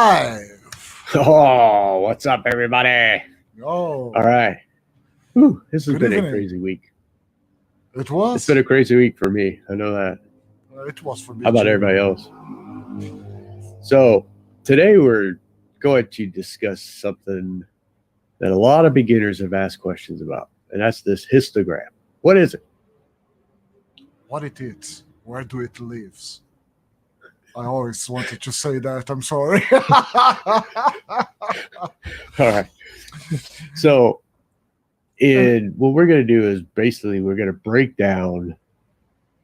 live. Oh, what's up, everybody? Oh, All right. Whew, this has Good been evening. a crazy week. It was. It's been a crazy week for me. I know that. It was for me. How about too. everybody else? So today we're going to discuss something that a lot of beginners have asked questions about, and that's this histogram. What is it? What it is? Where do it lives? I always wanted to say that. I'm sorry. All right. So, what we're going to do is basically we're going to break down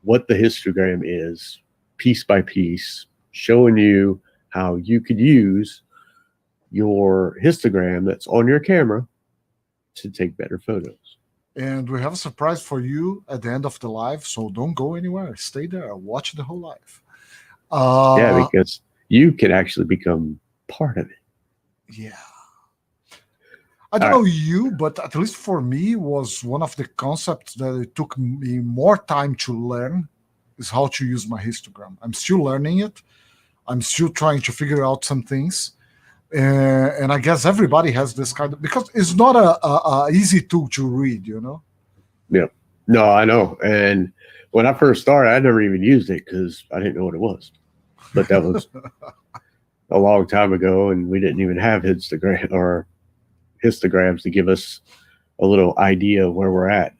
what the histogram is piece by piece, showing you how you could use your histogram that's on your camera to take better photos. And we have a surprise for you at the end of the live, so don't go anywhere. Stay there. Watch the whole live. Yeah, because you can actually become part of it. Yeah. I don't know you, but at least for me, was one of the concepts that it took me more time to learn is how to use my histogram. I'm still learning it. I'm still trying to figure out some things. And I guess everybody has this kind of, because it's not a easy tool to read, you know? Yeah. No, I know. And when I first started, I never even used it because I didn't know what it was. But that was a long time ago, and we didn't even have histograms to give us a little idea of where we're at.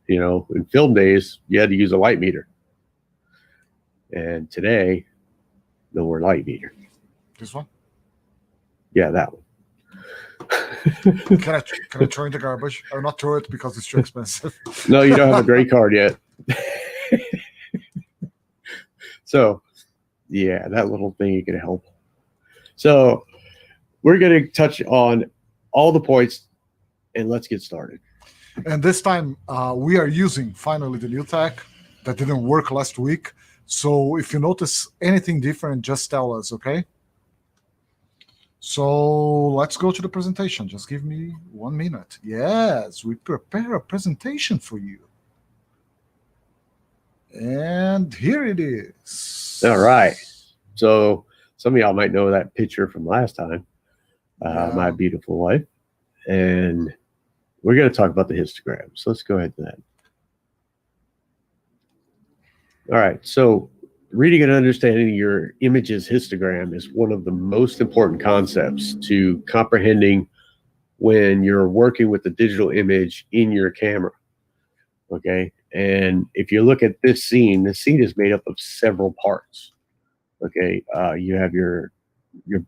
You know, in film days, you had to use a light meter. And today, no more light meter. This one? Yeah, that one. Can I throw in the garbage? Or not throw it because it's too expensive? No, you don't have a gray card yet. So, yeah, that little thing can help. So, we're going to touch on all the points, and let's get started. And this time, we are using finally the new tech that didn't work last week. So if you notice anything different, just tell us, okay? So let's go to the presentation. Just give me 1 minute. Yes, we prepare a presentation for you. And here it is. All right. So some of y'all might know that picture from last time, my beautiful wife. And we're going to talk about the histogram. So let's go ahead to that. All right. So reading and understanding your image's histogram is one of the most important concepts to comprehending when you're working with the digital image in your camera. Okay. And if you look at this scene is made up of several parts. Okay. You have your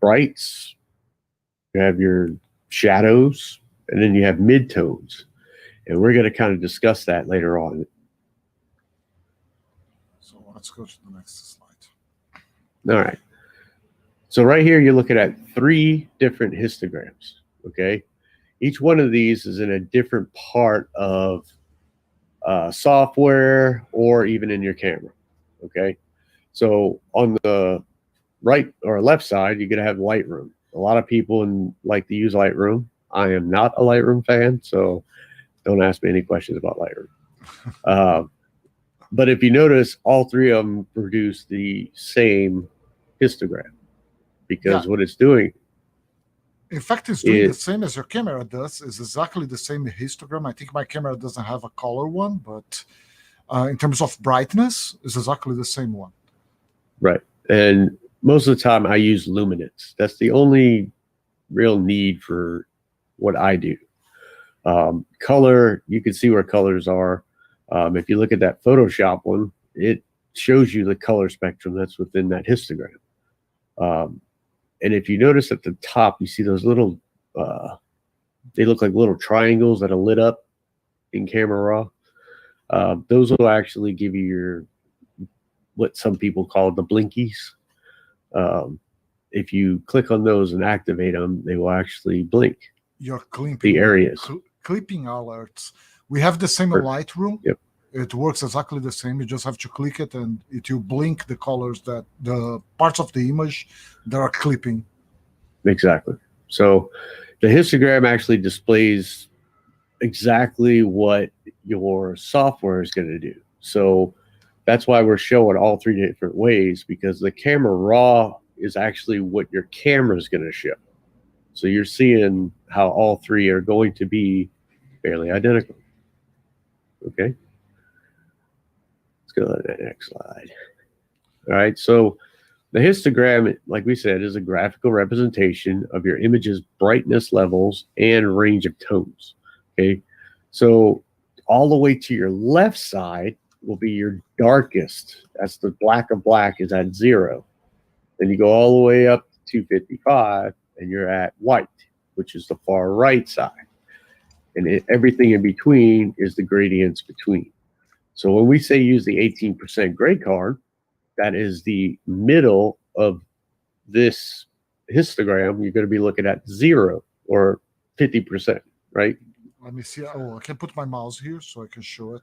brights, you have your shadows, and then you have midtones. And we're going to kind of discuss that later on. So let's go to the next slide. All right. So right here, you're looking at 3 different histograms. Okay. Each one of these is in a different part of software or even in your camera. Okay. So on the right or left side, you're going to have Lightroom. A lot of people like to use Lightroom. I am not a Lightroom fan, so don't ask me any questions about Lightroom. But if you notice, all 3 of them produce the same histogram because what it's doing. In fact, it's doing the same as your camera does. It's exactly the same histogram. I think my camera doesn't have a color one, but in terms of brightness, it's exactly the same one. Right. And most of the time I use luminance. That's the only real need for what I do. Color, you can see where colors are. If you look at that Photoshop one, it shows you the color spectrum that's within that histogram. And if you notice at the top, you see those little, they look like little triangles that are lit up in Camera Raw. Those will actually give you what some people call the blinkies. If you click on those and activate them, they will actually blink. You're clipping the areas. Clipping alerts. We have the same in Lightroom. Yep. It works exactly the same. You just have to click it and it will blink the colors that the parts of the image that are clipping. Exactly. So the histogram actually displays exactly what your software is going to do. So that's why we're showing all 3 different ways, because the Camera Raw is actually what your camera is going to show. So you're seeing how all three are going to be fairly identical. Okay. Let's go to the next slide. All right. So the histogram, like we said, is a graphical representation of your image's brightness levels and range of tones. Okay. So all the way to your left side will be your darkest. That's the black of black is at 0. Then you go all the way up to 255 and you're at white, which is the far right side. And everything in between is the gradients between. So when we say use the 18% gray card, that is the middle of this histogram. You're going to be looking at 0 or 50%, right? Let me see. Oh, I can put my mouse here so I can show it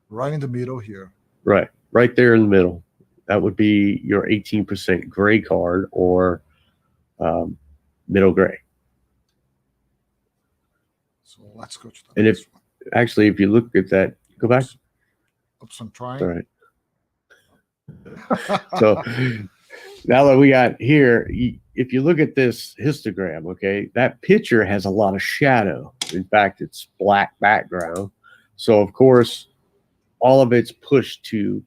right in the middle here. Right there in the middle. That would be your 18% gray card or middle gray. So let's go to the and next if one. Actually, if you look at that, go back. Oops, I'm trying. All right. So now that we got here, if you look at this histogram, okay, that picture has a lot of shadow. In fact, it's black background. So of course, all of it's pushed to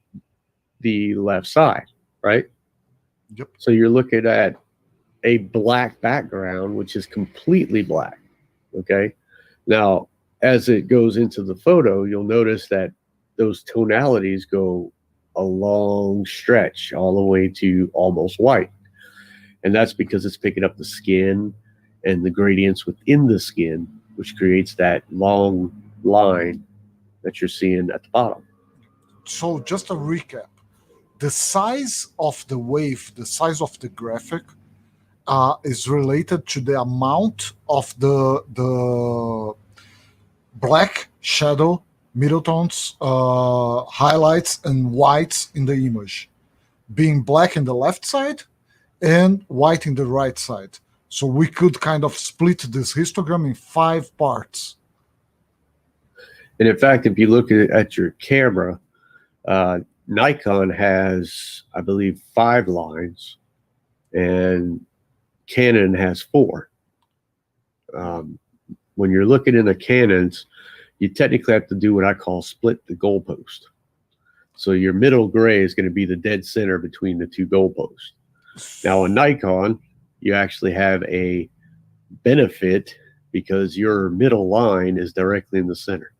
the left side, right? Yep. So you're looking at a black background, which is completely black. Okay. Now, as it goes into the photo, you'll notice that those tonalities go a long stretch all the way to almost white. And that's because it's picking up the skin and the gradients within the skin, which creates that long line that you're seeing at the bottom. So just a recap. The size of the wave, the size of the graphic is related to the amount of the black shadow, midtones, highlights, and whites in the image, being black in the left side and white in the right side. So we could kind of split this histogram in 5 parts. And in fact, if you look at your camera, Nikon has, I believe, 5 lines, and Canon has 4. When you're looking in the Canons, you technically have to do what I call split the goalpost. So your middle gray is going to be the dead center between the 2 goalposts. Now in Nikon, you actually have a benefit because your middle line is directly in the center.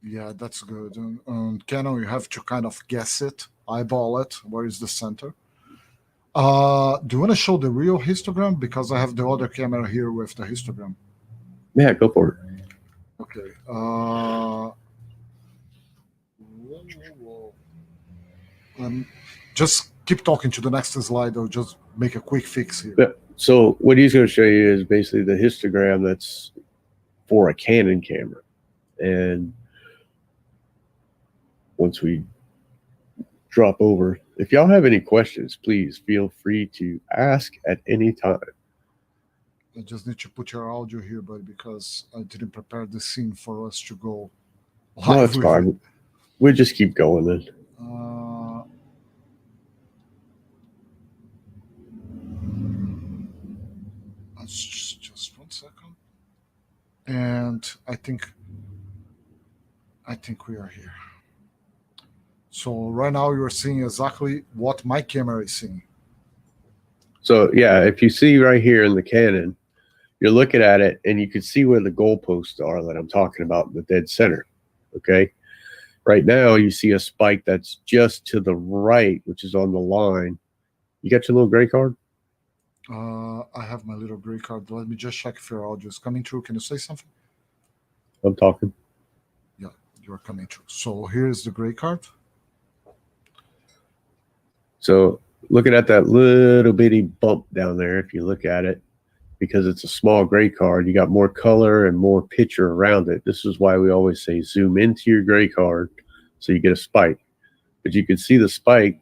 Yeah, that's good. And Canon, you have to kind of guess it, eyeball it. Where is the center? Do you want to show the real histogram? Because I have the other camera here with the histogram. Yeah, go for it. Okay. Just keep talking to the next slide. I'll just make a quick fix here. Yeah. So what he's going to show you is basically the histogram that's for a Canon camera. And once we drop over, if y'all have any questions, please feel free to ask at any time. I just need to put your audio here, buddy, because I didn't prepare the scene for us to go live. No, it's fine. We'll just keep going then. Just 1 second. And I think we are here. So right now you're seeing exactly what my camera is seeing. So yeah, if you see right here in the Canon, you're looking at it and you can see where the goalposts are that I'm talking about in the dead center. Okay. Right now you see a spike that's just to the right, which is on the line. You got your little gray card? I have my little gray card. Let me just check if your audio is coming through. Can you say something? I'm talking. Yeah, you're coming through. So here's the gray card. So looking at that little bitty bump down there, if you look at it, because it's a small gray card, you got more color and more picture around it. This is why we always say zoom into your gray card so you get a spike. But you can see the spike,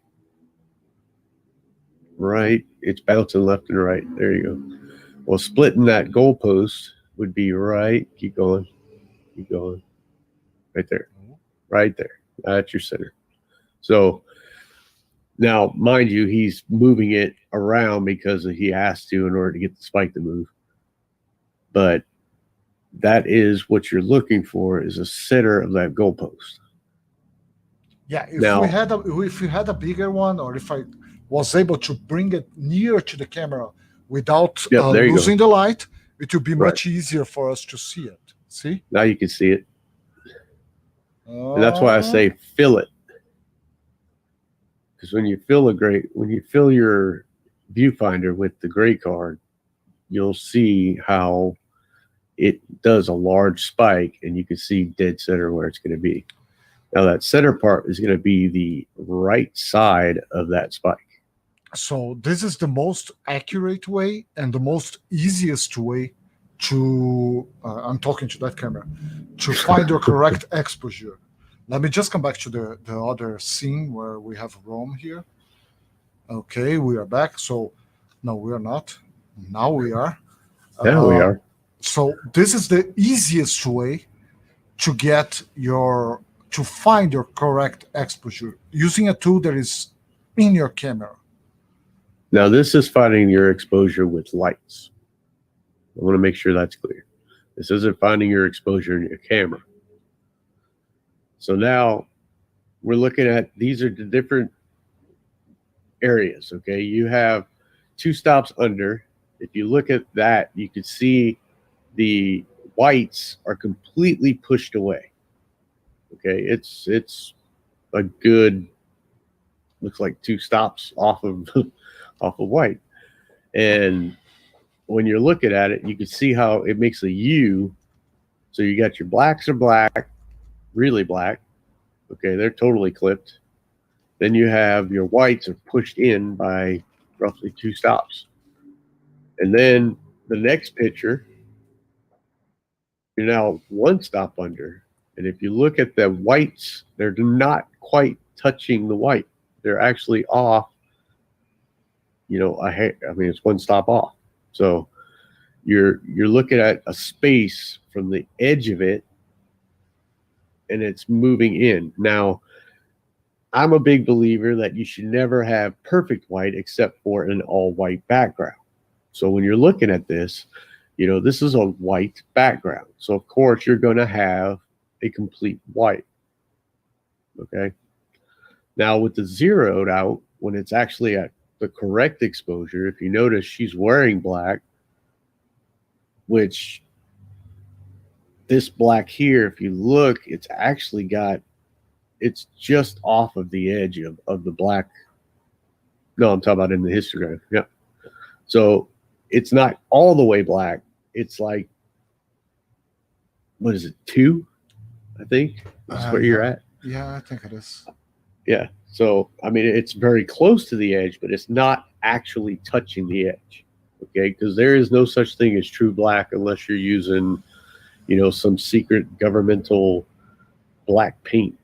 right? It's bouncing left and right. There you go. Well, splitting that goalpost would be right. Keep going. Keep going. Right there. Right there. That's your center. So Now, mind you, he's moving it around because he has to in order to get the spike to move. But that is what you're looking for, is a center of that goalpost. Yeah, Now, if you had a bigger one, or if I was able to bring it near to the camera without yep, there you losing go. the light, it would be Right. much easier for us to see it. See? Now you can see it. And that's why I say fill it. Because when you fill your viewfinder with the gray card, you'll see how it does a large spike, and you can see dead center where it's going to be. Now that center part is going to be the right side of that spike. So this is the most accurate way and the most easiest way to, I'm talking to that camera, to find your correct exposure. Let me just come back to the other scene where we have Rome here. Okay, we are back. So, no, we are not. Now we are. Yeah, we are. So this is the easiest way to to find your correct exposure using a tool that is in your camera. Now this is finding your exposure with lights. I want to make sure that's clear. This isn't finding your exposure in your camera. So now we're looking at, these are the different areas, okay? You have 2 stops under. If you look at that, you can see the whites are completely pushed away. Okay, it's a good, looks like 2 stops off of off of white. And when you're looking at it, you can see how it makes a U. So you got your blacks are black, really black. Okay, they're totally clipped. Then you have your whites are pushed in by roughly 2 stops. And then the next picture, you're now 1 stop under. And if you look at the whites, they're not quite touching the white. They're actually off, you know, I mean, it's 1 stop off. So you're looking at a space from the edge of it, and it's moving in. Now, I'm a big believer that you should never have perfect white except for an all white background. So when you're looking at this, you know, this is a white background. So of course you're going to have a complete white. Okay. Now with the zeroed out, when it's actually at the correct exposure, if you notice, she's wearing black, which this black here, if you look, it's actually got, it's just off of the edge of the black. No, I'm talking about in the histogram. Yeah. So it's not all the way black. It's like, what is it, 2? I think that's where you're at. Yeah, I think it is. Yeah. So, I mean, it's very close to the edge, but it's not actually touching the edge. Okay. Because there is no such thing as true black unless you're using, you know, some secret governmental black paint.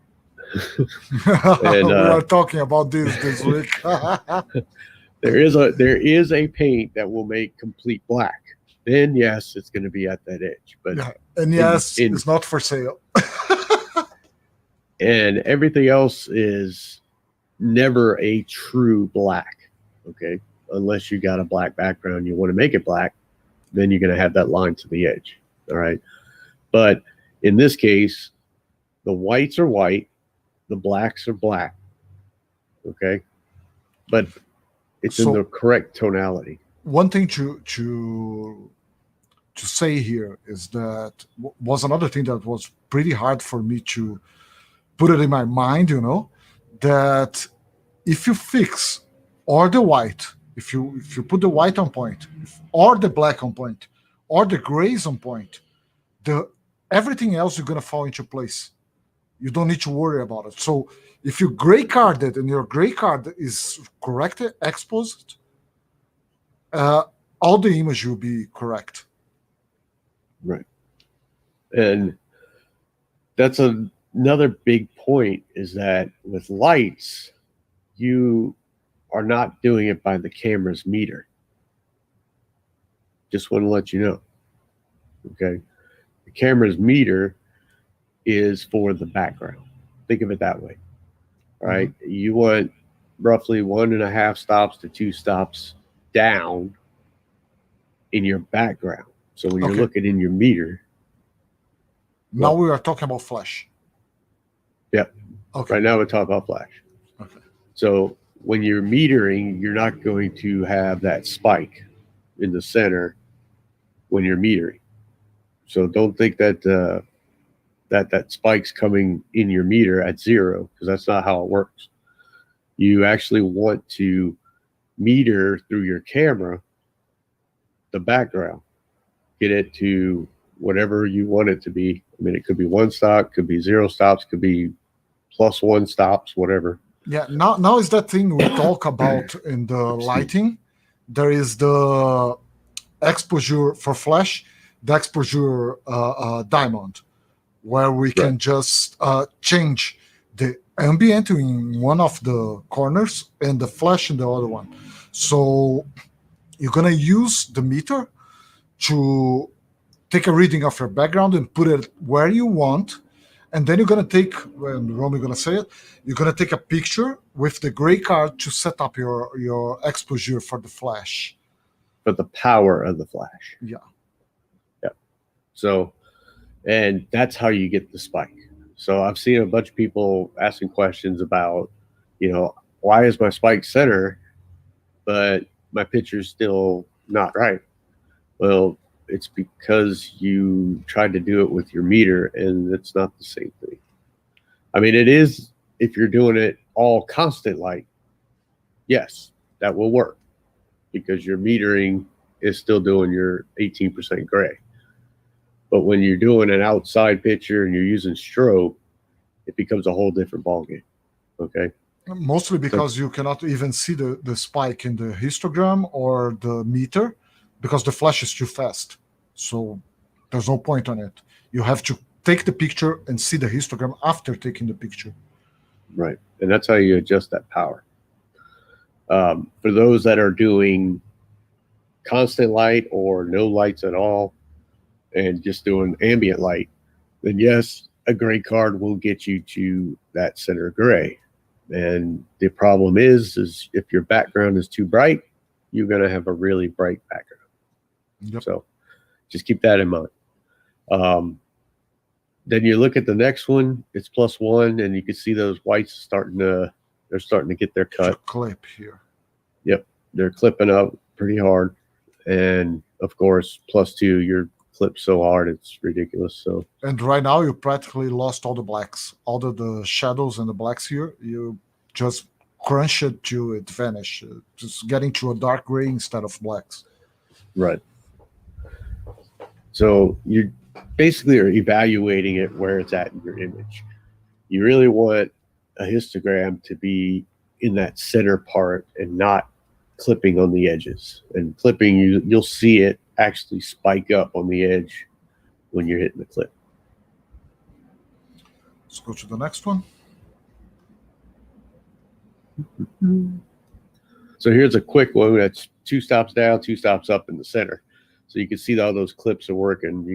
And, we are talking about this week. There is a paint that will make complete black. Then yes, it's going to be at that edge. But yeah. And yes, it's not for sale. And everything else is never a true black. Okay, unless you got a black background, you want to make it black, then you're going to have that line to the edge. All right, but in this case, the whites are white, the blacks are black. Okay, but it's in the correct tonality. One thing to say here is that was another thing that was pretty hard for me to put it in my mind, you know, that if you fix or the white, if you put the white on point, or the black on point, or the grays on point, everything else is gonna fall into place. You don't need to worry about it. So if you gray card it and your gray card is correctly exposed, all the image will be correct. Right. And that's another big point, is that with lights, you are not doing it by the camera's meter. Just want to let you know. Okay. The camera's meter is for the background. Think of it that way. All right. Mm-hmm. You want roughly 1.5 stops to 2 stops down in your background. So when you're Okay. looking in your meter, Now Well- we are talking about flash. Yep. Okay. right now we're talking about flash. Okay. So when you're metering, you're not going to have that spike in the center when you're metering. So don't think that that spike's coming in your meter at 0, because that's not how it works. You actually want to meter through your camera the background, get it to whatever you want it to be. I mean, it could be 1 stop, could be 0 stops, could be +1 stops, whatever. Yeah. Now is that thing we talk about in the lighting. There is the exposure for flash, the exposure diamond, where we can just change the ambient in one of the corners and the flash in the other one. So you're gonna use the meter to take a reading of your background and put it where you want. And then you're gonna take, when Romy gonna say it, you're gonna take a picture with the gray card to set up your exposure for the flash. But the power of the flash. Yeah. So, and that's how you get the spike. So I've seen a bunch of people asking questions about, why is my spike center, but my picture's still not right? Well, it's because you tried to do it with your meter, and it's not the same thing. I mean, it is if you're doing it all constant light. Yes, that will work because your metering is still doing your 18% gray. But when you're doing an outside picture and you're using strobe, it becomes a whole different ballgame. Okay. Mostly because you cannot even see the spike in the histogram or the meter because the flash is too fast. So there's no point on it. You have to take the picture and see the histogram after taking the picture. Right. And that's how you adjust that power. For those that are doing constant light or no lights at all and just doing ambient light, then yes, a gray card will get you to that center gray. And the problem is if your background is too bright, you're going to have a really bright background. Yep. So just keep that in mind. Then you look at the next one, it's +1, and you can see those whites starting to get their cut. Clip here. Yep, they're clipping up pretty hard. And of course, +2, you're clipped so hard it's ridiculous. So, and right now you practically lost all the blacks, all the shadows and the blacks here. You just crunch it till it vanish, just getting to a dark gray instead of blacks. Right. So you basically are evaluating it where it's at in your image. You really want a histogram to be in that center part and not clipping on the edges. And clipping, you'll see it actually spike up on the edge when you're hitting the clip. Let's go to the next one. So here's a quick one that's 2 stops down, 2 stops up in the center. So you can see all those clips are working.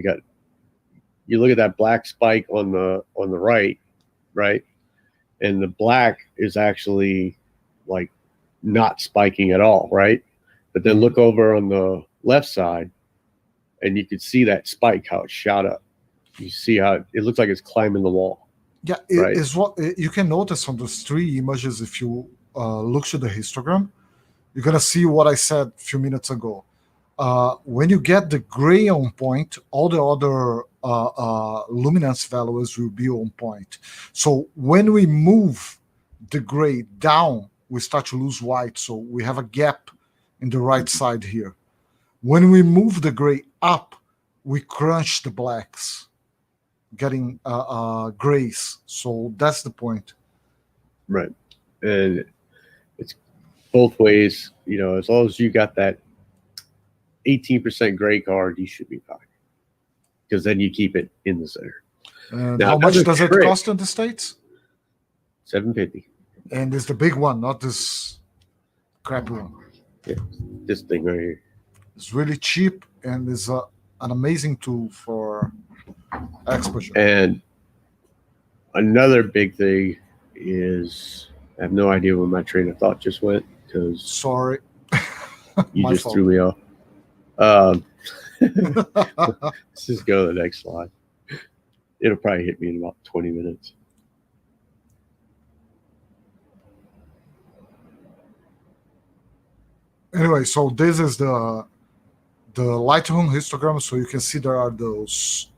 You look at that black spike on the right, and the black is actually like not spiking at all, right? But then look over on the left side, and you can see that spike, how it shot up. You see how it looks like it's climbing the wall. Yeah, it is what you can notice on those 3 images. If you look to the histogram, you're gonna see what I said a few minutes ago. When you get the gray on point, all the other luminance values will be on point. So when we move the gray down, we start to lose white. So we have a gap in the right side here. When we move the gray up, we crunch the blacks, getting grays. So that's the point. Right. And it's both ways, as long as you got that 18% gray card, you should be fine. Because then you keep it in the center. And how much does it cost in the States? $7.50. And it's the big one, not this crappy one. Yeah, this thing right here. It's really cheap and is an amazing tool for exposure. And another big thing is I have no idea where my train of thought just went because Sorry. you My just fault. threw me off. Let's just go to the next slide. It'll probably hit me in about 20 minutes. Anyway, so this is the Lightroom histogram. So you can see there are those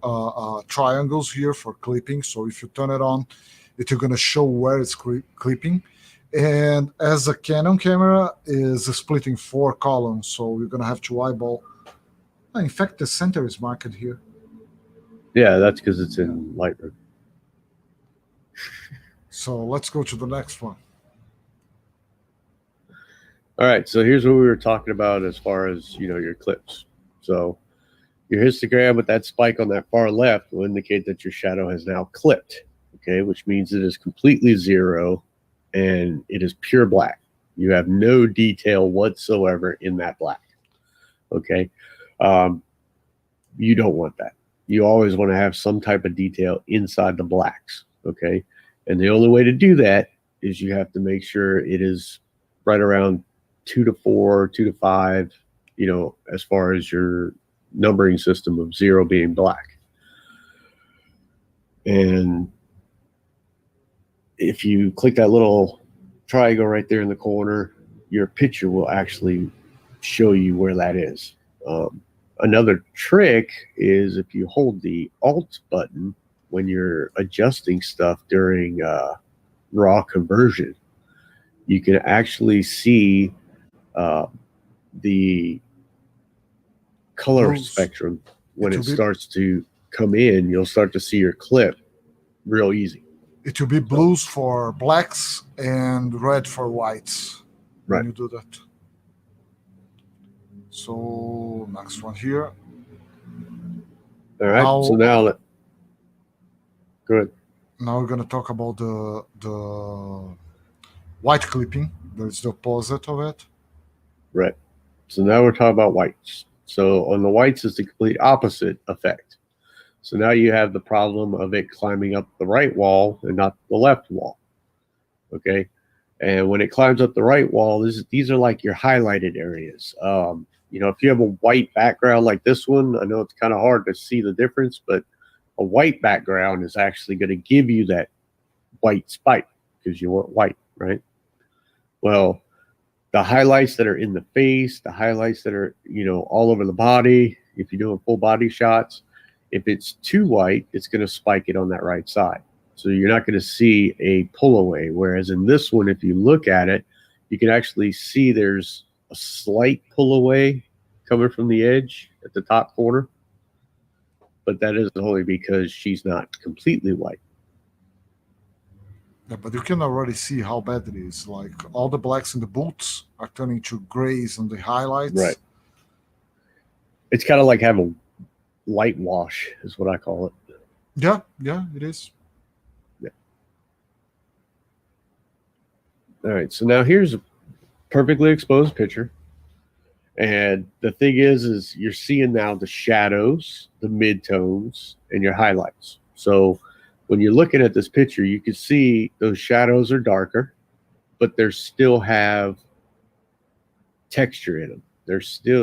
triangles here for clipping. So if you turn it on, it's going to show where it's clipping. And as a Canon camera is splitting 4 columns, so you're going to have to eyeball. In fact, the center is marked here. Yeah, that's because it's in Lightroom. So let's go to the next one. All right, so here's what we were talking about as far as, your clips. So your histogram with that spike on that far left will indicate that your shadow has now clipped, okay, which means it is completely zero and it is pure black. You have no detail whatsoever in that black, okay? You don't want that. You always want to have some type of detail inside the blacks, okay? And the only way to do that is you have to make sure it is right around 2 to 4, 2 to 5, as far as your numbering system of 0 being black. And if you click that little triangle right there in the corner, your picture will actually show you where that is. Another trick is if you hold the Alt button when you're adjusting stuff during raw conversion, you can actually see the color spectrum. When it starts to come in, you'll start to see your clip real easy. It will be blues for blacks and red for whites when you do that. So next one here. All right. So now go ahead. Now we're gonna talk about the white clipping. That's the opposite of it. Right. So now we're talking about whites. So on the whites is the complete opposite effect. So now you have the problem of it climbing up the right wall and not the left wall. Okay. And when it climbs up the right wall, these are like your highlighted areas. If you have a white background like this one, I know it's kind of hard to see the difference, but a white background is actually going to give you that white spike because you want white, right? Well, the highlights that are in the face, the highlights that are, all over the body, if you're doing full body shots, if it's too white, it's going to spike it on that right side. So you're not going to see a pull away. Whereas in this one, if you look at it, you can actually see there's a slight pull away coming from the edge at the top corner. But that is only because she's not completely white. Yeah, but you can already see how bad it is. Like all the blacks in the boots are turning to grays on the highlights. Right. It's kind of like having light wash is what I call it. Yeah, it is. Yeah. All right, so now here's a perfectly exposed picture. And the thing is you're seeing now the shadows, the midtones, and your highlights. So when you're looking at this picture, you can see those shadows are darker, but they still have texture in them.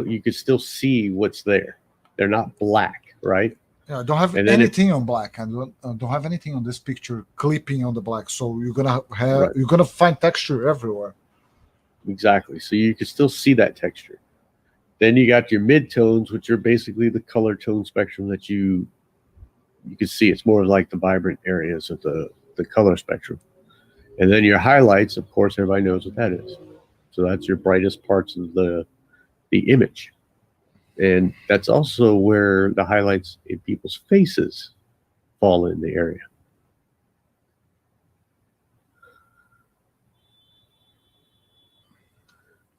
You can still see what's there. They're not black, right? Yeah, I don't have anything on black. I don't have anything on this picture clipping on the black. So you're gonna find texture everywhere. Exactly. So you can still see that texture. Then you got your midtones, which are basically the color tone spectrum that you can see. It's more like the vibrant areas of the color spectrum. And then your highlights, of course, everybody knows what that is. So that's your brightest parts of the image. And that's also where the highlights in people's faces fall in the area.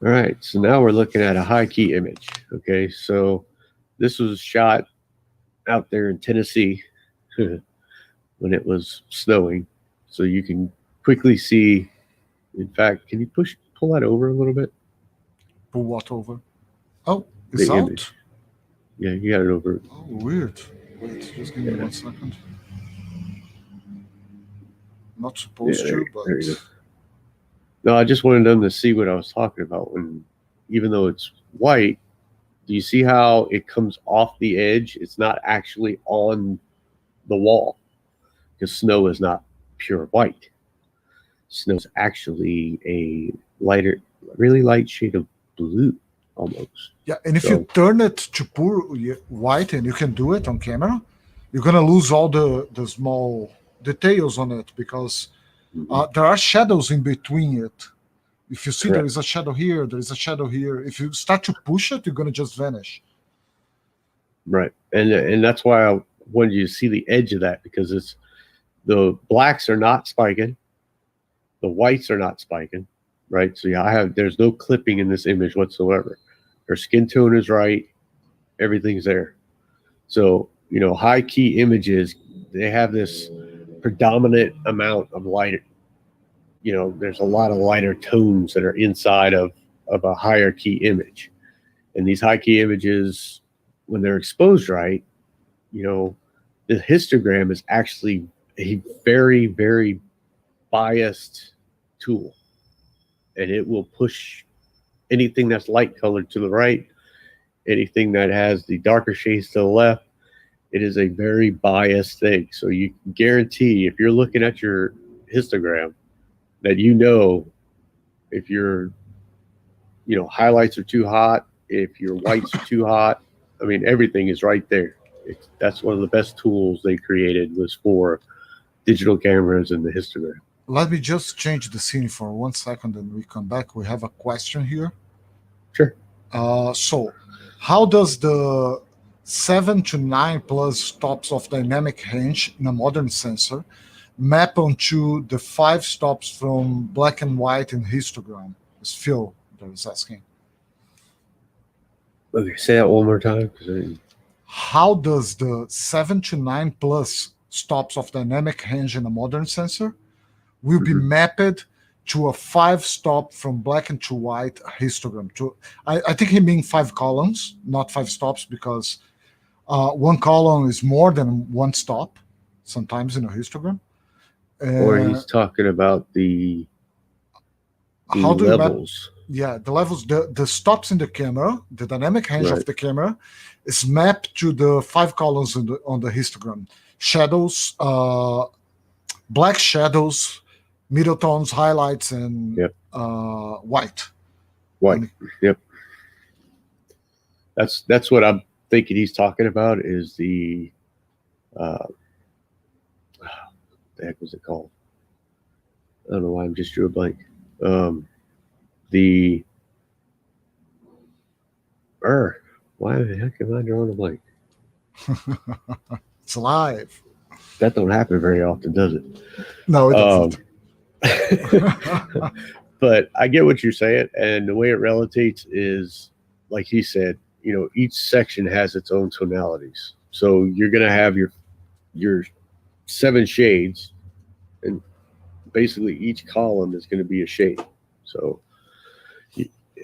All right, so now we're looking at a high key image. Okay, so this was shot out there in Tennessee when it was snowing. So you can quickly see, in fact, can you pull that over a little bit? Pull what over? Oh, it's out? Image. Yeah, you got it over. Oh, weird. Wait, just give me 1 second. Not supposed to, but... There you go. No, I just wanted them to see what I was talking about. When, even though it's white, do you see how it comes off the edge? It's not actually on the wall, because snow is not pure white. Snow is actually a lighter, really light shade of blue, almost. Yeah, and if So- you turn it to pure white, and you can do it on camera, you're gonna lose all the small details on it, because there are shadows in between it. If you see there Correct. is a shadow here, there is a shadow here. If you start to push it, you're gonna just vanish. Right, and that's why I wanted you to see the edge of that, because it's the blacks are not spiking, the whites are not spiking, right? So yeah, there's no clipping in this image whatsoever. Her skin tone is right, everything's there. So high key images, they have this predominant amount of light. There's a lot of lighter tones that are inside of a higher key image, and these high key images, when they're exposed right, the histogram is actually a very, very biased tool, and it will push anything that's light colored to the right, anything that has the darker shades to the left. It is a very biased thing. So you can guarantee, if you're looking at your histogram, that if your highlights are too hot, if your whites are too hot. I mean, everything is right there. That's one of the best tools they created, was for digital cameras and the histogram. Let me just change the scene for 1 second, and we come back. We have a question here. Sure. So, how does the 7 to 9 plus stops of dynamic range in a modern sensor map onto the 5 stops from black and white in histogram? It's Phil that is asking. Okay, say that one more time. How does the 7 to 9 plus stops of dynamic range in a modern sensor will be mapped to a 5 stop from black and to white histogram? I think he means 5 columns, not 5 stops, because one column is more than 1 stop sometimes in a histogram. Or he's talking about the how do levels. The levels, the stops in the camera, the dynamic range of the camera is mapped to the 5 columns on the histogram. Shadows, black shadows, middle tones, highlights, and white. White. Yep. That's what I'm thinking he's talking about, is the what the heck was it called? I don't know why I'm just drew a blank. Why the heck am I drawing a blank? It's live. That don't happen very often, does it? No, it doesn't. But I get what you're saying, and the way it relates is, like he said, each section has its own tonalities. So you're gonna have your 7 shades, and basically each column is going to be a shade. So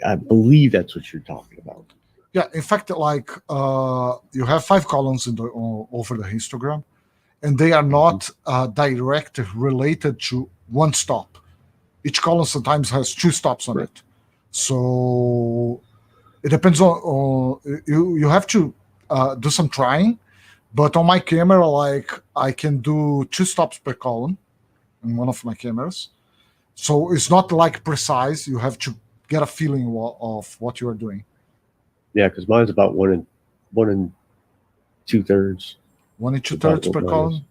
I believe that's what you're talking about. Yeah, in fact, like you have 5 columns over the histogram, and they are not directly related to 1 stop. Each column sometimes has 2 stops on it. So it depends on you have to do some trying. But on my camera, like, I can do 2 stops per column in one of my cameras. So it's not like precise. You have to get a feeling of what you are doing. Yeah, because mine's about 1 and 2/3. 1 and 2/3 per column.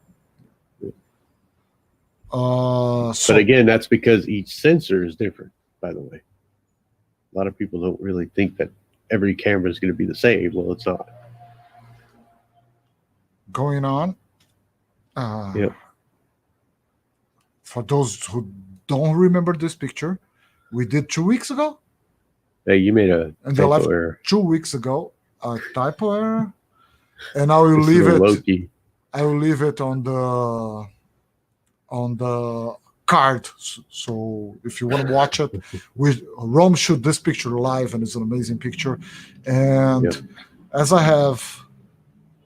But again, that's because each sensor is different, by the way. A lot of people don't really think that every camera is going to be the same. Well, it's not. Going on. For those who don't remember this picture, we did 2 weeks ago. Hey, you made a typo error. 2 weeks ago, a typo error, and I will leave it. Loki. I will leave it on the card. So if you want to watch it, Rome shoot this picture live, and it's an amazing picture. And as I have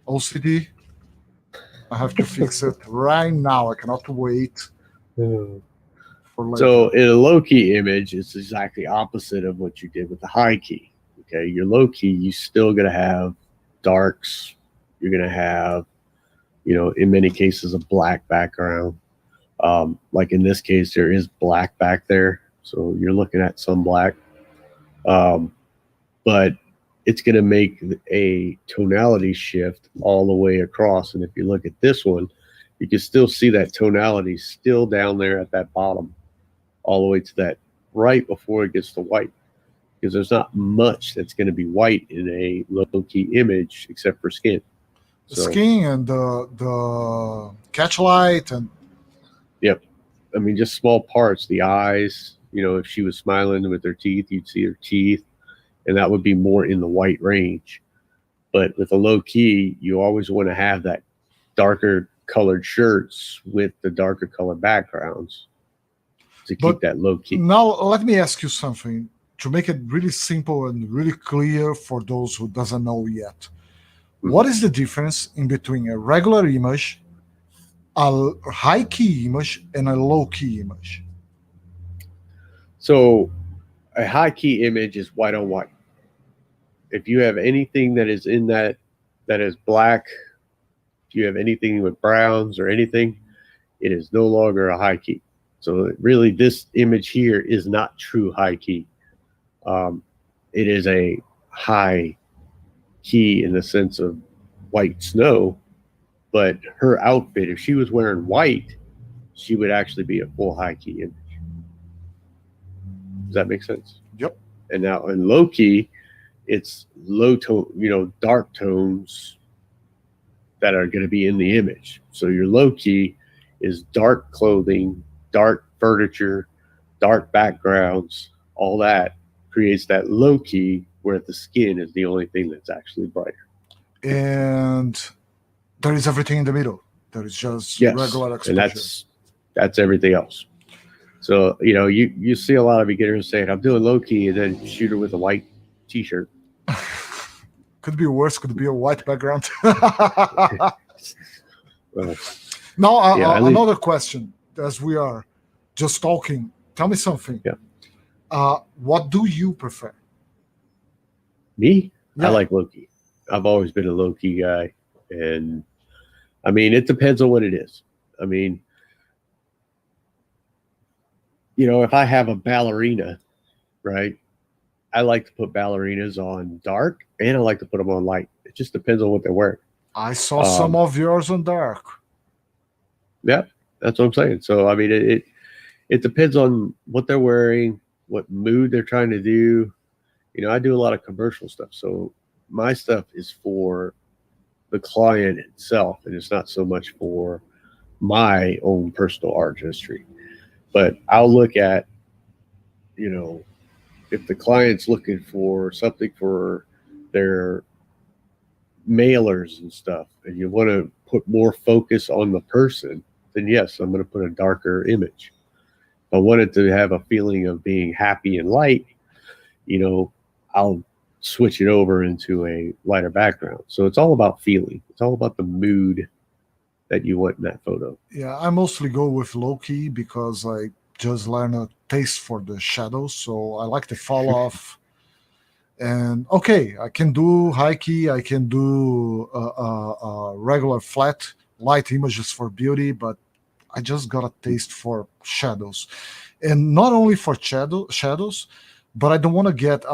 OCD, I have to fix it right now. I cannot wait for for later. So in a low key image, it's exactly opposite of what you did with the high key. Okay, your low key, you still gonna have darks. You're gonna have, in many cases, a black background. Like in this case, there is black back there, so you're looking at some black. But it's going to make a tonality shift all the way across. And if you look at this one, you can still see that tonality still down there at that bottom, all the way to that right before it gets to white. Because there's not much that's going to be white in a low-key image except for skin. The skin and the catch light and... Yep. I mean, just small parts, the eyes, if she was smiling with her teeth, you'd see her teeth. And that would be more in the white range. But with a low key, you always want to have that darker colored shirts with the darker colored backgrounds to keep that low key. Now, let me ask you something to make it really simple and really clear for those who doesn't know yet. Mm-hmm. What is the difference in between a regular image, a high key image, and a low key image? So a high key image is white on white. If you have anything that is in that is black, if you have anything with browns or anything, it is no longer a high key. So really this image here is not true high key. It is a high key in the sense of white snow, but her outfit, if she was wearing white, she would actually be a full high key image. Does that make sense? Yep. And now in low key, it's low tone, dark tones that are going to be in the image. So your low key is dark clothing, dark furniture, dark backgrounds, all that creates that low key where the skin is the only thing that's actually brighter. And there is everything in the middle. There is just regular exposure. And that's everything else. So, you see a lot of beginners saying, I'm doing low key, and then shoot her with a white t-shirt. Could be worse, could be a white background. Well, now, another question, as we are just talking. Tell me something. Yeah. What do you prefer? Me? Yeah. I like low key. I've always been a low key guy. And I mean, it depends on what it is. I mean, if I have a ballerina, right, I like to put ballerinas on dark and I like to put them on light. It just depends on what they're wearing. I saw some of yours on dark. Yeah, that's what I'm saying. So, I mean, it depends on what they're wearing, what mood they're trying to do. I do a lot of commercial stuff. So my stuff is for the client itself, and it's not so much for my own personal art history. But I'll look at, if the client's looking for something for their mailers and stuff, and you want to put more focus on the person, then yes, I'm going to put a darker image. If I want it to have a feeling of being happy and light, I'll switch it over into a lighter background. So it's all about feeling. It's all about the mood that you want in that photo. Yeah, I mostly go with low key because I just learned a taste for the shadows. So I like the fall off. And okay, I can do high key. I can do regular flat light images for beauty, but I just got a taste for shadows. And not only for shadows, but I don't want to get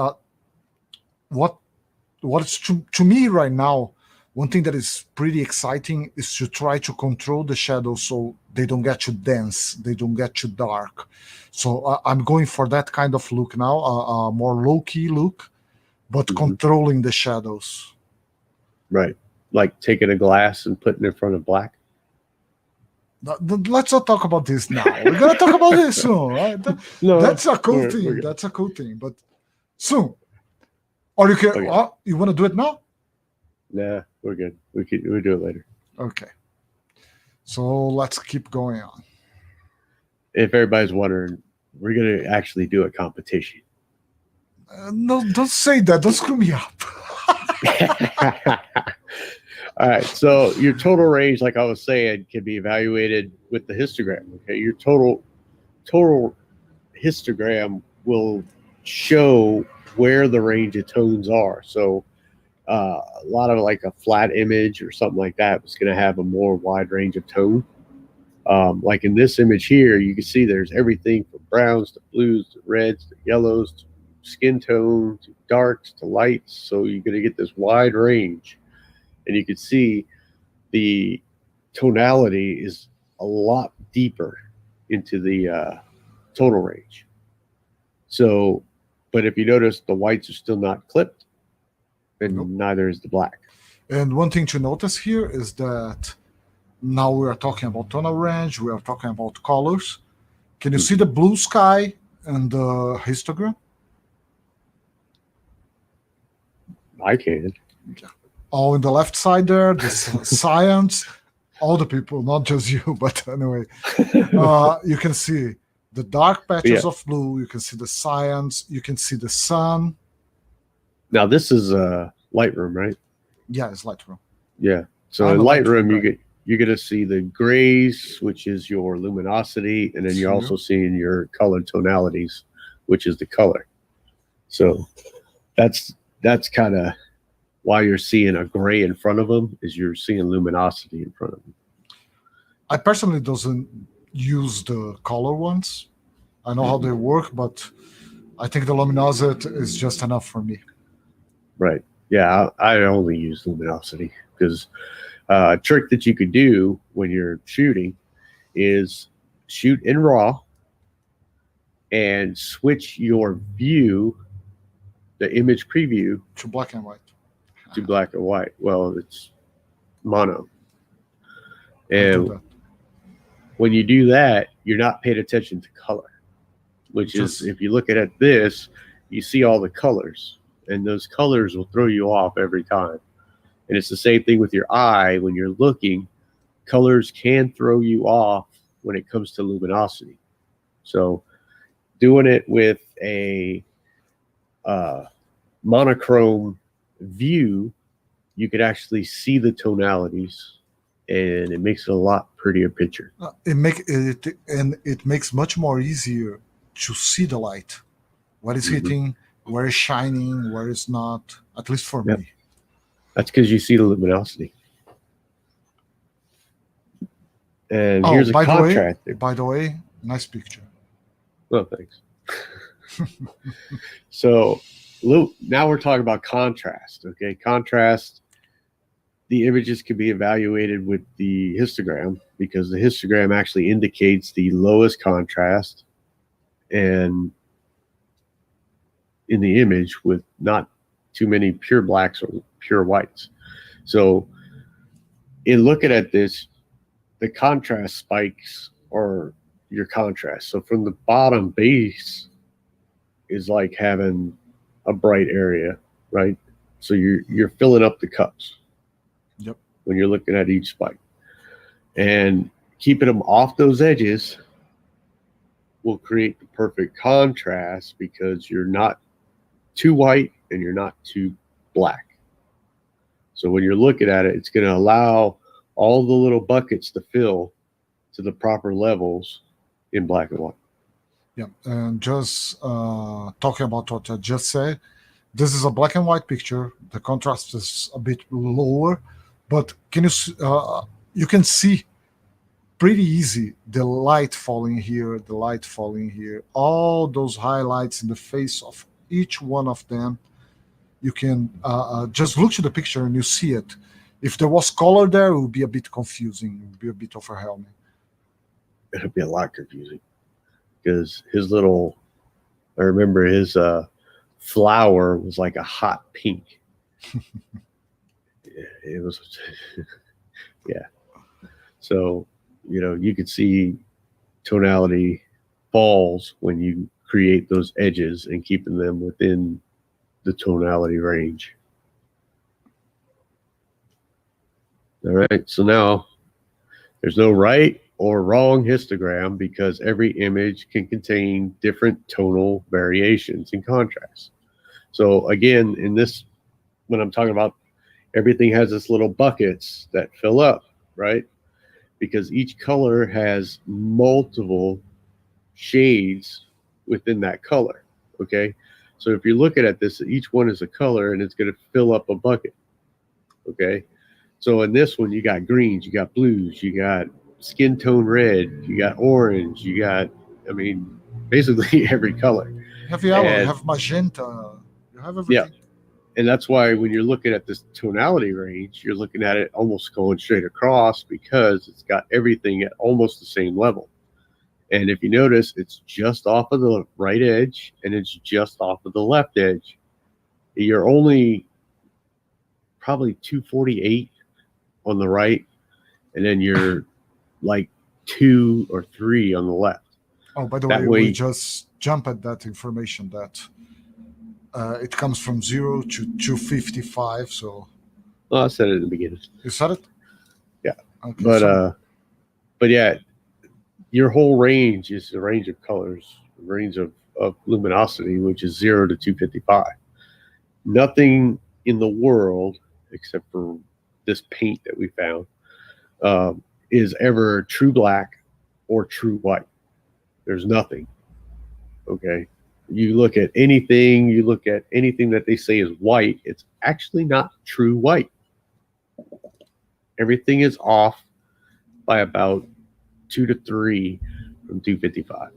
what's to me right now. One thing that is pretty exciting is to try to control the shadows so they don't get too dense, they don't get too dark. So I'm going for that kind of look now, a more low-key look, but controlling the shadows. Right. Like taking a glass and putting it in front of black? Let's not talk about this now. We're going to talk about this soon. Right? That's a cool thing. That's a cool thing. But soon. Or you can, you want to do it now? Nah, we're good. We'll do it later. Okay. So let's keep going on. If everybody's wondering, we're going to actually do a competition. No, don't say that. Don't screw me up. All right. So your total range, like I was saying, can be evaluated with the histogram. Okay. Your total histogram will show where the range of tones are. So a lot of like a flat image or something like that is going to have a more wide range of tone. Like in this image here, you can see there's everything from browns to blues to reds to yellows to skin tone to darks to lights. So you're going to get this wide range, and you can see the tonality is a lot deeper into the tonal range. So, but if you notice, the whites are still not clipped, and Nope. neither is the black. And one thing to notice here is that now we are talking about tonal range, we are talking about colors. Can you see the blue sky and the histogram? I can. Oh, in the left side there, the science, all the people, not just you, but anyway, you can see the dark patches of blue, you can see the science, you can see the sun. Now this is Lightroom, right? Yeah, it's Lightroom. Yeah. So in Lightroom, you're going to see the grays, which is your luminosity, and then you're also seeing your color tonalities, which is the color. So that's kind of why you're seeing a gray in front of them, is you're seeing luminosity in front of them. I personally doesn't use the color ones. I know how they work, but I think the luminosity is just enough for me. Right. Yeah, I only use luminosity because a trick that you could do when you're shooting is shoot in RAW and switch your view, the image preview, to black and white. To black and white. Well, it's mono. And when you do that, you're not paying attention to color, which is, if you look at this, you see all the colors, and those colors will throw you off every time. And it's the same thing with your eye. When you're looking, colors can throw you off when it comes to luminosity. So doing it with a monochrome view, you could actually see the tonalities, and it makes it a lot prettier picture. It makes much more easier to see the light, what is hitting, where is shining, where is not, at least for me. That's because you see the luminosity. And here's a contrast. By the way, nice picture. Oh, thanks. So now we're talking about contrast. Okay, contrast. The images can be evaluated with the histogram, because the histogram actually indicates the lowest contrast and in the image with not too many pure blacks or pure whites. So in looking at this, the contrast spikes are your contrast. So from the bottom base is like having a bright area, right? So you're filling up the cups. Yep. When you're looking at each spike, and keeping them off those edges will create the perfect contrast, because you're not too white and you're not too black. So when you're looking at it, it's going to allow all the little buckets to fill to the proper levels in black and white. Yeah, and just talking about what I just said, this is a black and white picture. The contrast is a bit lower, but you can see pretty easy the light falling here, the light falling here, all those highlights in the face of each one of them. You can just look to the picture and you see it. If there was color there, it would be a bit confusing. It would be a bit overwhelming. It would be a lot confusing, because I remember his flower was like a hot pink. It was, yeah. So, you could see tonality falls when you create those edges and keeping them within the tonality range. All right, so now there's no right or wrong histogram, because every image can contain different tonal variations and contrasts. So again, in this, when I'm talking about everything has this little buckets that fill up, right? Because each color has multiple shades within that color. Okay, so if you're looking at this, each one is a color, and it's going to fill up a bucket. Okay, so in this one, you got greens, you got blues, you got skin tone red, you got orange, you got, I mean, basically every color. You have yellow, you And have magenta, you have yeah, everything. and that's why when you're looking at this tonality range, you're looking at it almost going straight across, because it's got everything at almost the same level. And if you notice, it's just off of the right edge and it's just off of the left edge. You're only probably 248 on the right, and then you're like 2 or 3 on the left. Oh, by the That way, way- we just jump at that information that it comes from 0 to 255. So Well, I said it in the beginning. you said it? Yeah. Okay. But yeah, your whole range is the range of colors, the range of luminosity, which is 0 to 255. Nothing in the world, except for this paint that we found, is ever true black or true white. There's nothing. Okay. You look at anything that they say is white, it's actually not true white. Everything is off by about 2 to 3 from 255.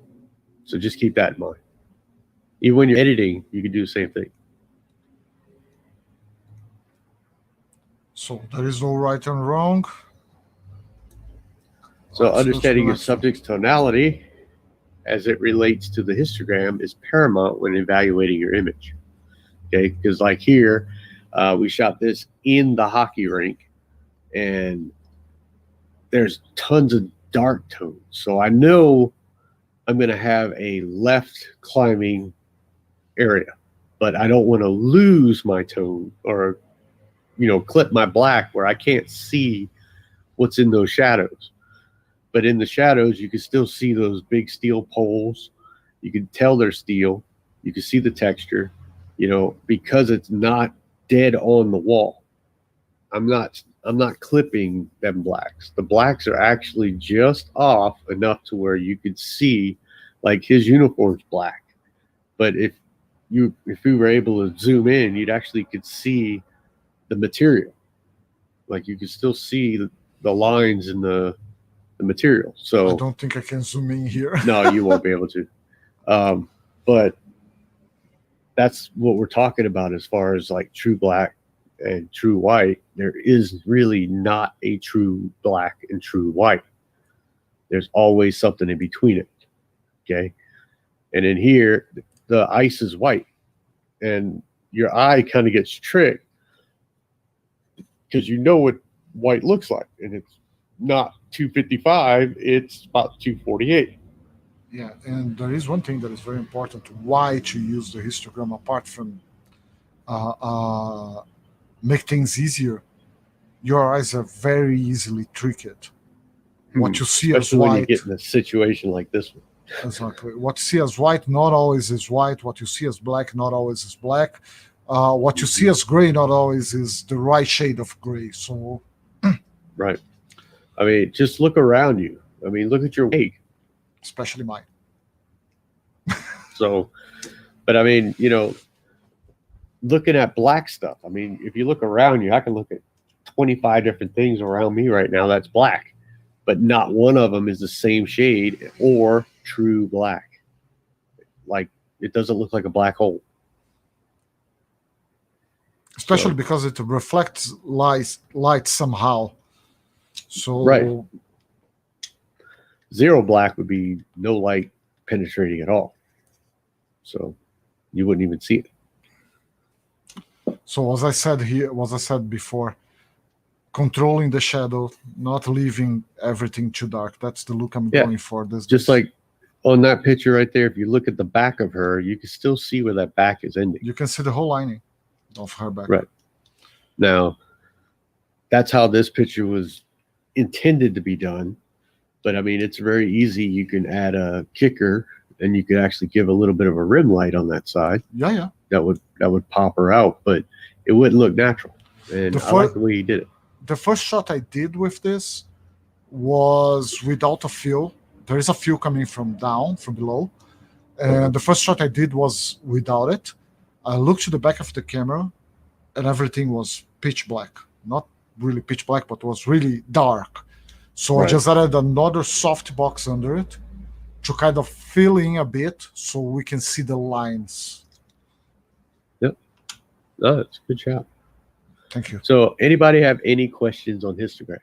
So just keep that in mind. Even when you're editing, you can do the same thing. So there is no right and wrong. So Absolute understanding your correction. subject's tonality as it relates to the histogram is paramount when evaluating your image. Okay, because like here, we shot this in the hockey rink, and there's tons of dark tones. So I know I'm going to have a left climbing area, but I don't want to lose my tone or, clip my black where I can't see what's in those shadows. But in the shadows, you can still see those big steel poles. You can tell they're steel. You can see the texture, because it's not dead on the wall. I'm not clipping them blacks. The blacks are actually just off enough to where you could see, like, his uniform's black. But if we were able to zoom in, you'd actually could see the material. Like, you could still see the lines in the material. So I don't think I can zoom in here. no, you won't be able to. But that's what we're talking about as far as like true black and true white. There is really not a true black and true white. There's always something in between it. Okay. And in here, the ice is white, and your eye kind of gets tricked because you know what white looks like, and it's not 255, it's about 248. Yeah, and there is one thing that is very important: why to use the histogram apart from make things easier. Your eyes are very easily tricked. What you see as Especially when you white, get in a situation like this one. exactly. What you see as white not always is white. What you see as black not always is black. What you see as gray not always is the right shade of gray. So, Right. I mean, just look around you. I mean, look at your wig. especially mine. So, but I mean, looking at black stuff. I mean, if you look around you, I can look at 25 different things around me right now that's black, but not one of them is the same shade or true black. Like, it doesn't look like a black hole. Especially So- because it reflects light somehow. So, Right. Zero black would be no light penetrating at all. So you wouldn't even see it. So as I said before, controlling the shadow, not leaving everything too dark. That's the look I'm Yeah. going for. Just like on that picture right there, if you look at the back of her, you can still see where that back is ending. you can see the whole lining of her back. Right. Now, that's how this picture was intended to be done. But I mean, it's very easy. You can add a kicker, and you could actually give a little bit of a rim light on that side. Yeah. That would pop her out, but it wouldn't look natural. And The I like the way he did it. The first shot I did with this was without a fill. There is a fill coming from below, And the first shot I did was without it. I looked to the back of the camera, and everything was pitch black. Not really pitch black, but was really dark. So I Right. just added another soft box under it to kind of fill in a bit so we can see the lines. Oh, it's a good job. Thank you. So, anybody have any questions on histograms?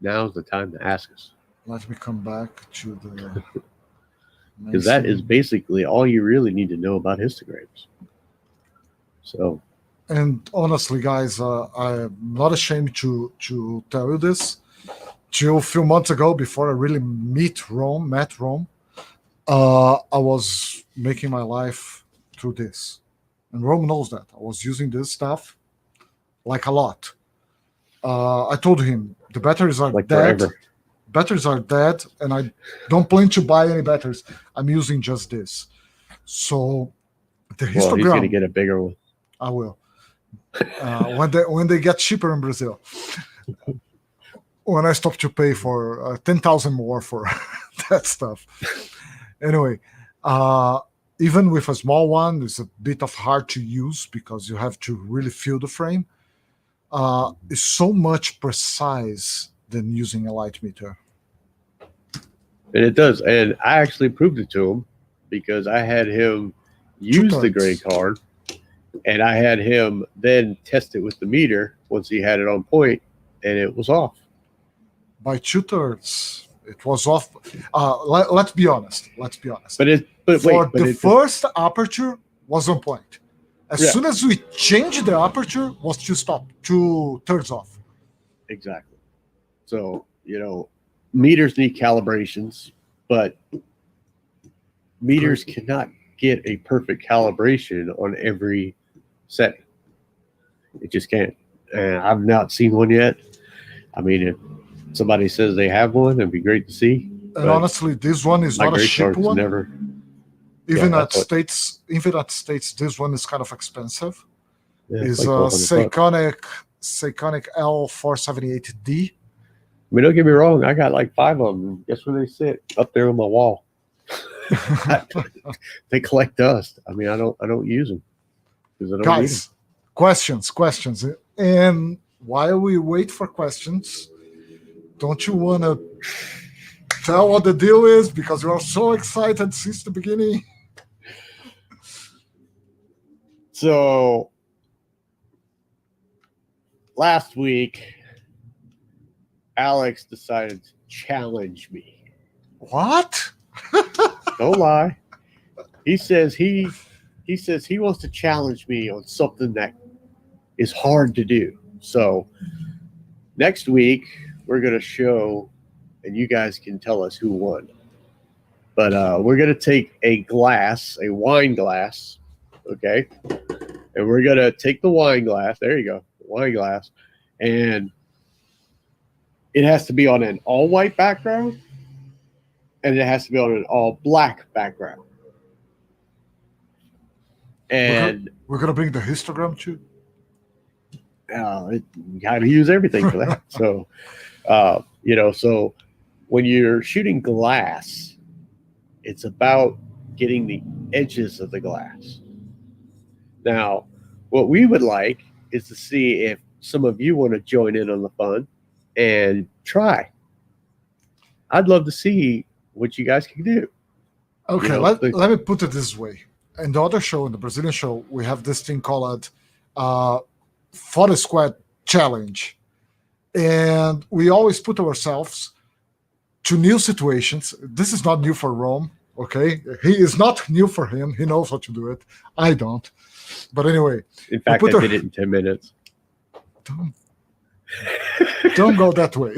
Now's the time to ask us, Let me come back to the... because that is basically all you really need to know about histograms. So, And honestly, guys, I'm not ashamed to tell you this. Till a few months ago, before I really met Rome, I was making my life through this. And Rome knows that. I was using this stuff like a lot. I told him the batteries are like dead. forever. Batteries are dead, and I don't plan to buy any batteries. I'm using just this. So the Well, he's histogram, going to get a bigger one. I will. When they get cheaper in Brazil. When I stop to pay for 10,000 more for that stuff. Anyway, even with a small one, it's a bit of hard to use because you have to really feel the frame. It's so much precise than using a light meter. And it does. And I actually proved it to him because I had him use the gray card, and I had him then test it with the meter once he had it on point, and it was off. By 2/3, it was off. Let's be honest. But the first aperture was on point. As soon as we changed the aperture, was 2/3 off. Exactly. So, meters need calibrations, but meters cannot get a perfect calibration on every setting. It just can't. And I've not seen one yet. I mean, if somebody says they have one, it'd be great to see. And honestly, this one is not a cheap one. Even at States, this one is kind of expensive. It's like a Seikonic L478D. I mean, don't get me wrong. I got like 5 of them. Guess where they sit? Up there on my wall. They collect dust. I mean, I don't use them because I don't need them. Questions. And while we wait for questions, don't you want to tell what the deal is? Because we are so excited since the beginning. So last week, Alex decided to challenge me. What? Don't lie. He says he wants to challenge me on something that is hard to do. So next week we're going to show, and you guys can tell us who won. But we're going to take a wine glass, okay? And we're going to take the wine glass. There you go, wine glass. And it has to be on an all-white background, and it has to be on an all-black background. And we're going to bring the histogram too. You got to use everything for that. So, so when you're shooting glass, it's about getting the edges of the glass. Now, what we would like is to see if some of you want to join in on the fun and try. I'd love to see what you guys can do. Okay, let me put it this way. In the other show, in the Brazilian show, we have this thing called 40 Squad Challenge. And we always put ourselves to new situations. This is not new for Rome, okay? He is not new for him. He knows how to do it. I don't. But anyway. In fact, I did it in 10 minutes. Don't go that way.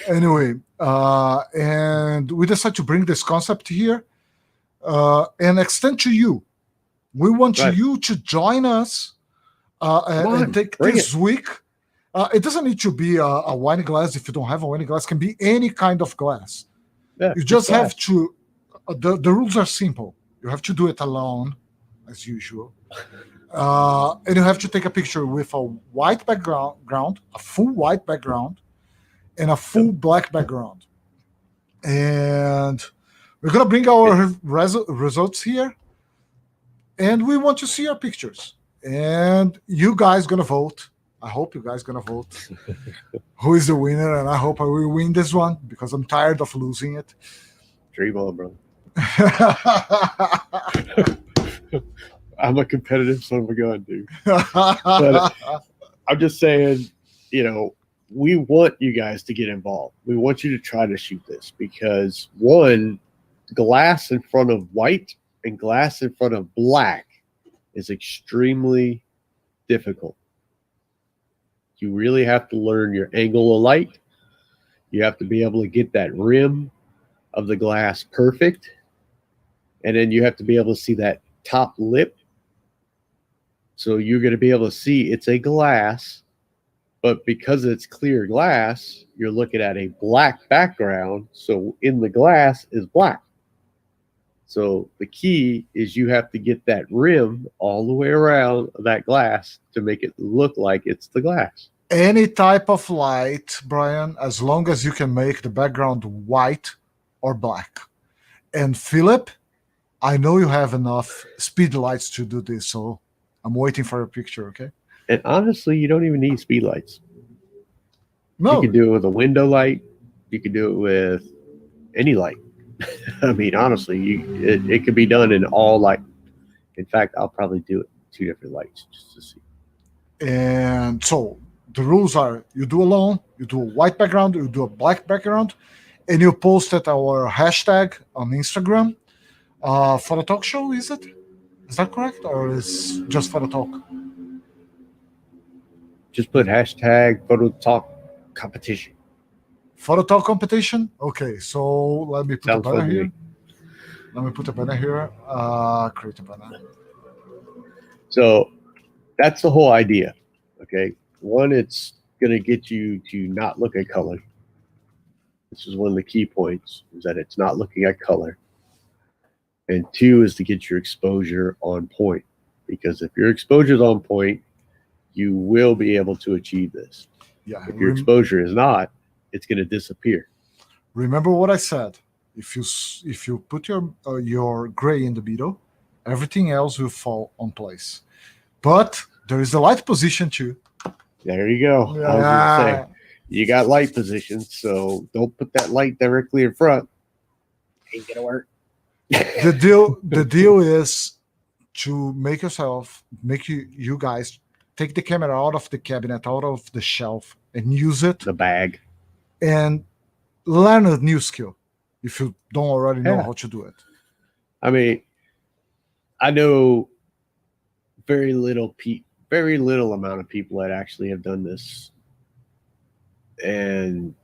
Anyway, and we decided to bring this concept here and extend to you. We want you to join us and take this week. It doesn't need to be a wine glass. If you don't have a wine glass, it can be any kind of glass. Yeah, you just have to, the rules are simple. You have to do it alone, as usual. And you have to take a picture with a white background, a full white background, and a full black background. And We're gonna bring our results here, and we want to see your pictures. And you guys gonna vote. I hope you guys gonna vote. Who is the winner? And I hope I will win this one because I'm tired of losing it. Dream on, brother. I'm a competitive son of a gun, dude. But I'm just saying, we want you guys to get involved. We want you to try to shoot this because one, glass in front of white and glass in front of black is extremely difficult. You really have to learn your angle of light. You have to be able to get that rim of the glass perfect. And then you have to be able to see that top lip. So you're going to be able to see it's a glass, but because it's clear glass, you're looking at a black background. So in the glass is black. So the key is you have to get that rim all the way around that glass to make it look like it's the glass. Any type of light, Brian, as long as you can make the background white or black. And Philip, I know you have enough speed lights to do this, so I'm waiting for your picture, okay? And honestly, you don't even need speed lights. No. You can do it with a window light. You can do it with any light. I mean, honestly, it could be done in all light. In fact, I'll probably do it 2 different lights just to see. And so the rules are you do alone, you do a white background, you do a black background, and you post at our hashtag on Instagram. For the talk show, is it? Is that correct? Or is just for the talk? Just put hashtag photo talk competition. Photo talk competition? Okay, so let me put Sounds a banner fun to here. me. Let me put a banner here. Create a banner. So that's the whole idea. Okay. One, it's going to get you to not look at color. This is one of the key points, is that it's not looking at color. And 2 is to get your exposure on point. Because if your exposure is on point, you will be able to achieve this. Yeah. If your exposure is not, it's going to disappear. Remember what I said. If you put your gray in the middle, everything else will fall on place. But there is the light position too. There you go. I was going to say, you got light positions, so don't put that light directly in front. Ain't going to work. The deal is to make you guys take the camera out of the cabinet, out of the shelf, and use it. The bag. And learn a new skill if you don't already know how to do it. I mean, I know very little amount of people that actually have done this. And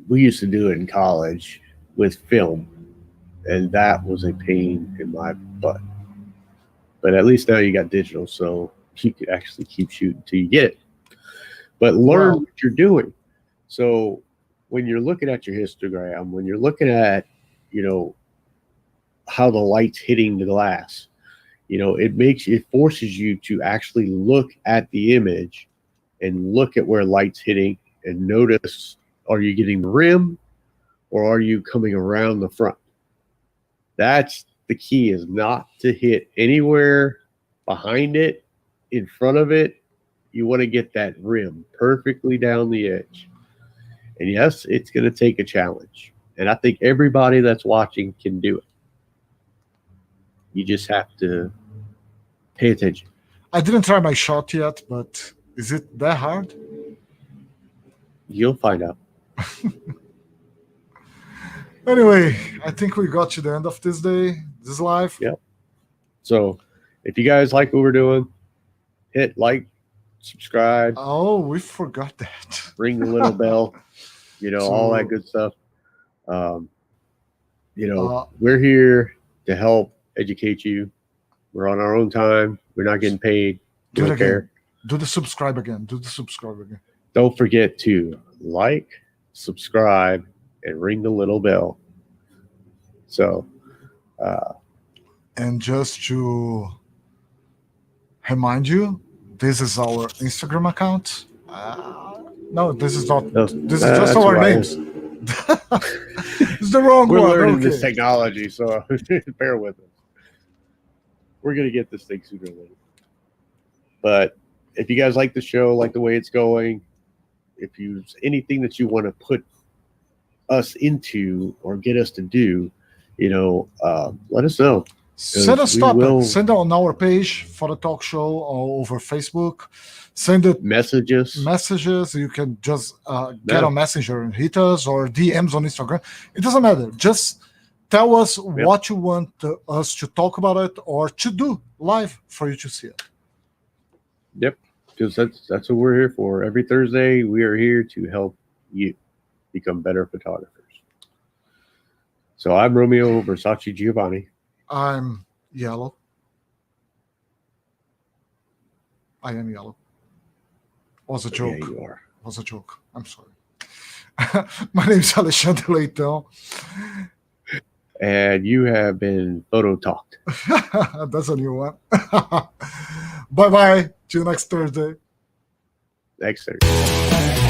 we used to do it in college with film. And that was a pain in my butt. But at least now you got digital, so you could actually keep shooting till you get it. But learn what you're doing. So when you're looking at your histogram, when you're looking at, how the light's hitting the glass, it forces you to actually look at the image and look at where light's hitting and notice, are you getting the rim or are you coming around the front? That's the key, is not to hit anywhere behind it, in front of it. You want to get that rim perfectly down the edge. And yes, it's going to take a challenge. And I think everybody that's watching can do it. You just have to pay attention. I didn't try my shot yet, but is it that hard? You'll find out. Anyway, I think we got to the end of this live. Yep. So if you guys like what we're doing, hit like, subscribe. Oh, we forgot that. Ring the little bell. All that good stuff. We're here to help educate you. We're on our own time. We're not getting paid. Do it Don't care. again. Do the subscribe again. Don't forget to like, subscribe, and ring the little bell. So, and just to remind you, this is our Instagram account. No, this is not. No, this is just our names. It's the wrong We're one. learning Okay. this technology, so bear with us. We're gonna get this thing sooner or later. But if you guys like the show, like the way it's going, if you anything that you want to put us into or get us to do, let us know. Send us we topics. will- Send it on our page for the talk show or over Facebook. Send it Messages. You can just get on Messenger and hit us, or DMs on Instagram. It doesn't matter. Just tell us what you want us to talk about it or to do live for you to see it. Yep, because that's what we're here for. Every Thursday, we are here to help you become better photographers. So I'm Romeo Versace Giovanni. I'm yellow. I am yellow. Was a joke. Yeah, you are. Was a joke. I'm sorry. My name is Alexandre Leitão. And you have been photo talked. That's a new one. Bye-bye. See you next Thursday. Next Thursday.